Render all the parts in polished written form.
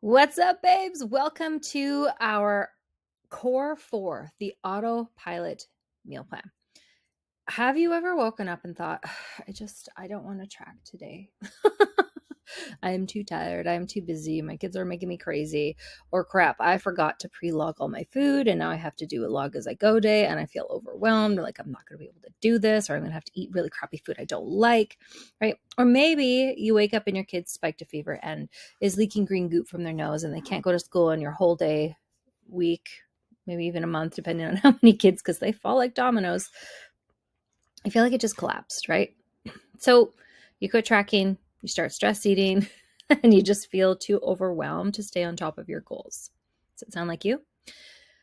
What's up, babes? Welcome to our Core 4, the autopilot meal plan. Have you ever woken up and thought, I don't want to track today. I am too tired. I am too busy. My kids are making me crazy. Or crap, I forgot to pre-log all my food and now I have to do a log as I go day and I feel overwhelmed. Like I'm not going to be able to do this, or I'm going to have to eat really crappy food I don't like, right? Or maybe you wake up and your kid's spiked a fever and is leaking green goop from their nose and they can't go to school and your whole day, week, maybe even a month, depending on how many kids, because they fall like dominoes. I feel like it just collapsed, right? So you quit tracking, you start stress eating, and you just feel too overwhelmed to stay on top of your goals. Does it sound like you?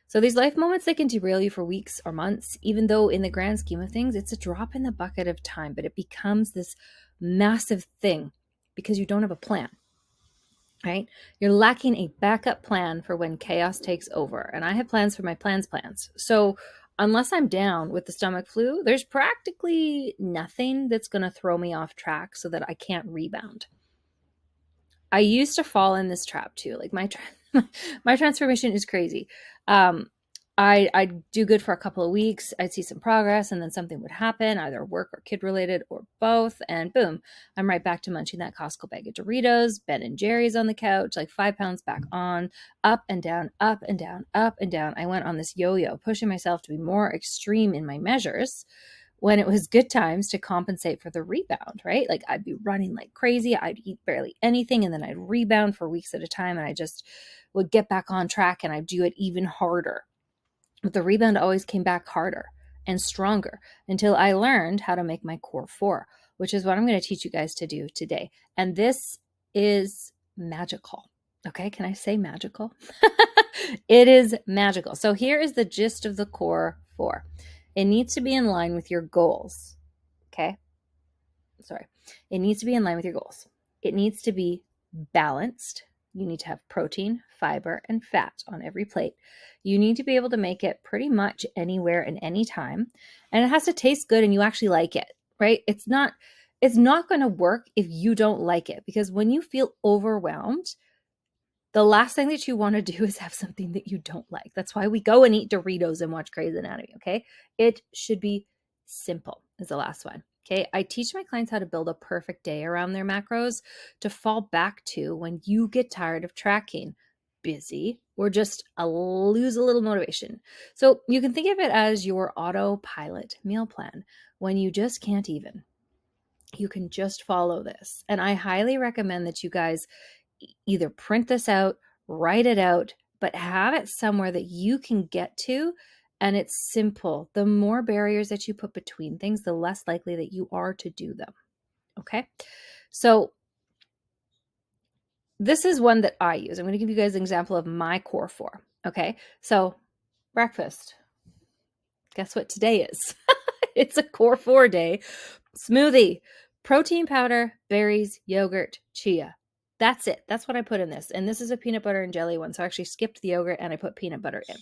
So these life moments, they can derail you for weeks or months, even though in the grand scheme of things, it's a drop in the bucket of time, but it becomes this massive thing because you don't have a plan, right? You're lacking a backup plan for when chaos takes over. And I have plans for my plans. So unless I'm down with the stomach flu, there's practically nothing that's going to throw me off track so that I can't rebound. I used to fall in this trap too. Like my transformation is crazy. I'd do good for a couple of weeks. I'd see some progress and then something would happen, either work or kid related or both. And boom, I'm right back to munching that Costco bag of Doritos, Ben and Jerry's on the couch, like 5 pounds back on, up and down, up and down, up and down. I went on this yo-yo, pushing myself to be more extreme in my measures when it was good times to compensate for the rebound, right? Like I'd be running like crazy. I'd eat barely anything and then I'd rebound for weeks at a time and I just would get back on track and I'd do it even harder. But the rebound always came back harder and stronger until I learned how to make my core 4, which is what I'm going to teach you guys to do today. And this is magical. Okay, can I say magical? It is magical. So here is the gist of the core 4. It needs to be in line with your goals. Okay. Sorry. It needs to be in line with your goals. It needs to be balanced. You need to have protein, fiber, and fat on every plate. You need to be able to make it pretty much anywhere and anytime. And it has to taste good and you actually like it, right? It's not going to work if you don't like it, because when you feel overwhelmed, the last thing that you want to do is have something that you don't like. That's why we go and eat Doritos and watch Grey's Anatomy, okay? It should be simple is the last one, okay? I teach my clients how to build a perfect day around their macros to fall back to when you get tired of tracking, busy, or just lose a little motivation. So you can think of it as your autopilot meal plan when you just can't even. You can just follow this. And I highly recommend that you guys either print this out, write it out, but have it somewhere that you can get to. And it's simple. The more barriers that you put between things, the less likely that you are to do them. Okay. So this is one that I use. I'm going to give you guys an example of my core 4. Okay. So breakfast. Guess what today is? It's a core 4 day. Smoothie, protein powder, berries, yogurt, chia. That's it. That's what I put in this. And this is a peanut butter and jelly one. So I actually skipped the yogurt and I put peanut butter in.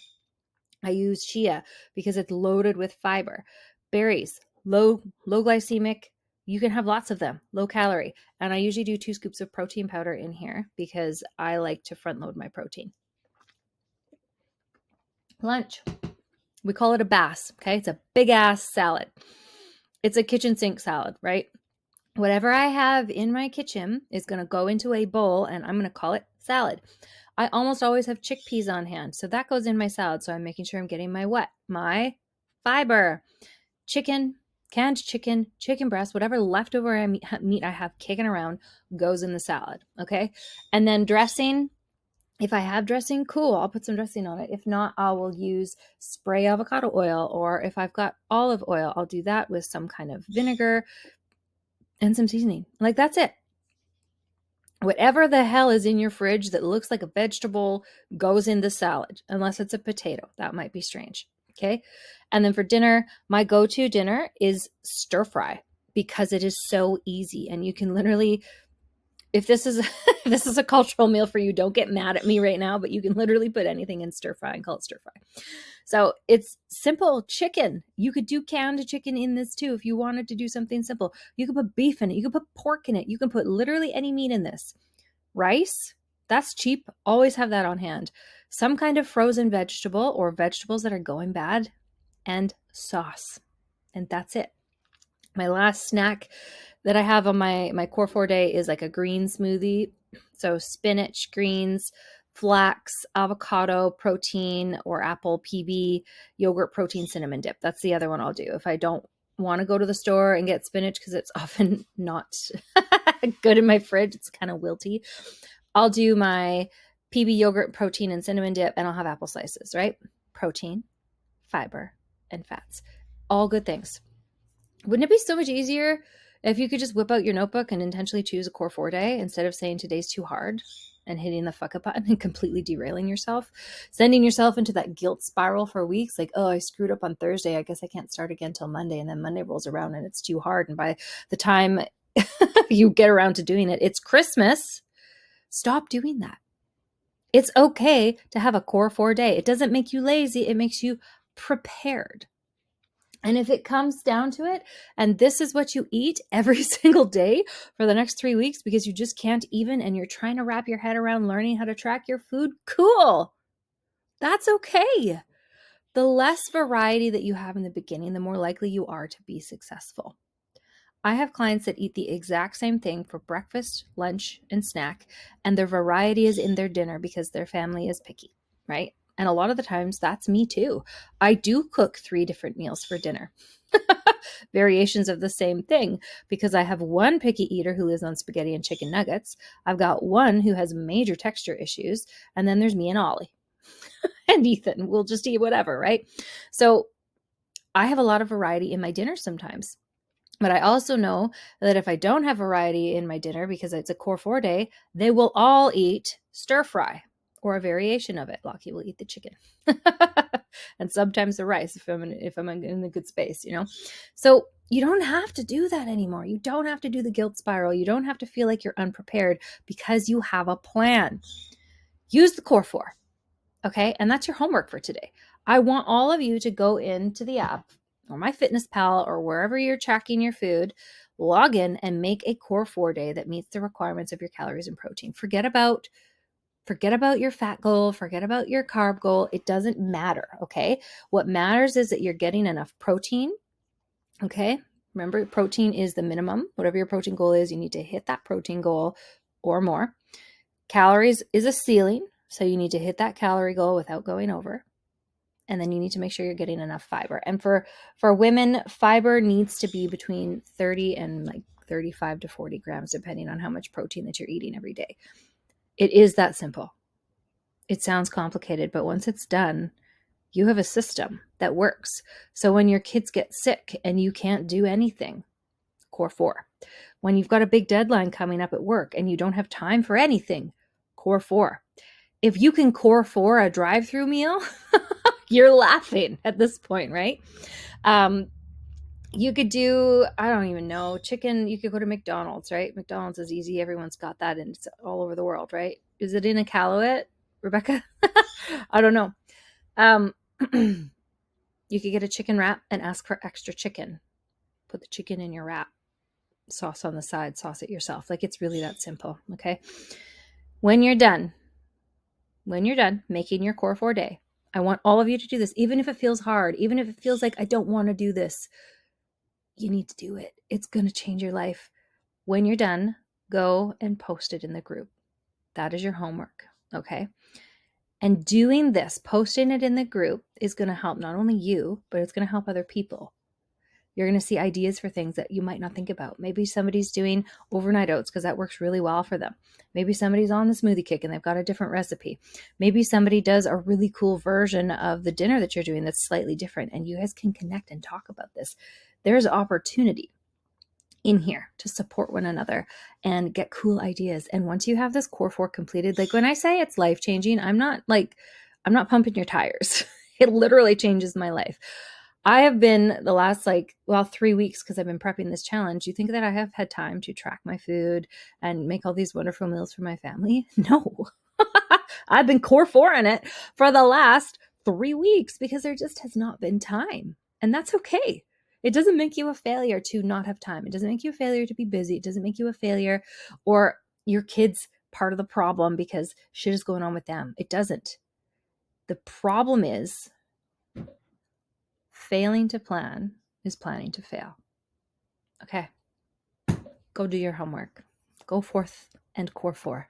I use chia because it's loaded with fiber. Berries, low glycemic. You can have lots of them, low calorie. And I usually do 2 scoops of protein powder in here because I like to front load my protein. Lunch. We call it a BAS, okay? It's a big ass salad. It's a kitchen sink salad, right? Whatever I have in my kitchen is going to go into a bowl and I'm going to call it salad. I almost always have chickpeas on hand. So that goes in my salad. So I'm making sure I'm getting my what? My fiber. Chicken, canned chicken, chicken breast, whatever leftover meat I have kicking around goes in the salad. Okay. And then dressing. If I have dressing, cool, I'll put some dressing on it. If not, I will use spray avocado oil, or if I've got olive oil, I'll do that with some kind of vinegar and some seasoning. Like that's it. Whatever the hell is in your fridge that looks like a vegetable goes in the salad, unless it's a potato. That might be strange. Okay. And then for dinner, my go-to dinner is stir fry because it is so easy. And you can literally, if this is if this is a cultural meal for you, don't get mad at me right now, but you can literally put anything in stir fry and call it stir fry. So it's simple. Chicken. You could do canned chicken in this too if you wanted to do something simple. You could put beef in it. You could put pork in it. You can put literally any meat in this. Rice, That's cheap. Always have that on hand. Some kind of frozen vegetable or vegetables that are going bad, and sauce. And that's it. My last snack that I have on my core 4 day is like a green smoothie. So spinach, greens, flax, avocado, protein, or apple PB, yogurt, protein, cinnamon dip. That's the other one I'll do. If I don't want to go to the store and get spinach because it's often not good in my fridge, it's kind of wilty, I'll do my PB yogurt, protein, and cinnamon dip, and I'll have apple slices, right? Protein, fiber, and fats. All good things. Wouldn't it be so much easier if you could just whip out your notebook and intentionally choose a core 4 day instead of saying today's too hard and hitting the fuck up button and completely derailing yourself, sending yourself into that guilt spiral for weeks? Like, oh, I screwed up on Thursday. I guess I can't start again till Monday. And then Monday rolls around and it's too hard. And by the time you get around to doing it, it's Christmas. Stop doing that. It's okay to have a core 4 day. It doesn't make you lazy. It makes you prepared. And if it comes down to it, and this is what you eat every single day for the next 3 weeks because you just can't even, and you're trying to wrap your head around learning how to track your food, cool. That's okay. The less variety that you have in the beginning, the more likely you are to be successful. I have clients that eat the exact same thing for breakfast, lunch, and snack, and their variety is in their dinner because their family is picky, right? And a lot of the times that's me too. I do cook 3 different meals for dinner. Variations of the same thing, because I have one picky eater who lives on spaghetti and chicken nuggets. I've got one who has major texture issues. And then there's me and Ollie and Ethan. We'll just eat whatever, right? So I have a lot of variety in my dinner sometimes. But I also know that if I don't have variety in my dinner because it's a core 4 day, they will all eat stir fry or a variation of it. Lockie will eat the chicken and sometimes the rice if I'm in a good space, you know? So you don't have to do that anymore. You don't have to do the guilt spiral. You don't have to feel like you're unprepared because you have a plan. Use the core 4. Okay. And that's your homework for today. I want all of you to go into the app or MyFitnessPal or wherever you're tracking your food, log in and make a core 4 day that meets the requirements of your calories and protein. Forget about your fat goal, forget about your carb goal. It doesn't matter, okay? What matters is that you're getting enough protein, okay? Remember, protein is the minimum. Whatever your protein goal is, you need to hit that protein goal or more. Calories is a ceiling, so you need to hit that calorie goal without going over. And then you need to make sure you're getting enough fiber. And for women, fiber needs to be between 30 and like 35 to 40 grams, depending on how much protein that you're eating every day. It is that simple. It sounds complicated, but once it's done, you have a system that works. So when your kids get sick and you can't do anything, core 4. When you've got a big deadline coming up at work and you don't have time for anything, core 4. If you can core 4 a drive-through meal, you're laughing at this point, right? You could do, I don't even know, chicken. You could go to McDonald's, right? McDonald's is easy. Everyone's got that and it's all over the world, right? Is it in Iqaluit, Rebecca? I don't know. You could get a chicken wrap and ask for extra chicken. Put the chicken in your wrap. Sauce on the side, sauce it yourself. Like, it's really that simple, okay? When you're done making your core 4 day, I want all of you to do this, even if it feels hard, even if it feels like I don't want to do this. You need to do it. It's going to change your life. When you're done, go and post it in the group. That is your homework, okay? And doing this, posting it in the group, is going to help not only you, but it's going to help other people. You're going to see ideas for things that you might not think about. Maybe somebody's doing overnight oats because that works really well for them. Maybe somebody's on the smoothie kick and they've got a different recipe. Maybe somebody does a really cool version of the dinner that you're doing that's slightly different, and you guys can connect and talk about this. There's opportunity in here to support one another and get cool ideas. And once you have this core 4 completed, like when I say it's life-changing, I'm not pumping your tires. It literally changes my life. I have been the last 3 weeks, because I've been prepping this challenge. You think that I have had time to track my food and make all these wonderful meals for my family? No. I've been core 4 in it for the last 3 weeks because there just has not been time. And that's okay. It doesn't make you a failure to not have time. It doesn't make you a failure to be busy. It doesn't make you a failure or your kids part of the problem because shit is going on with them. It doesn't. The problem is failing to plan is planning to fail. Okay. Go do your homework. Go forth and core 4.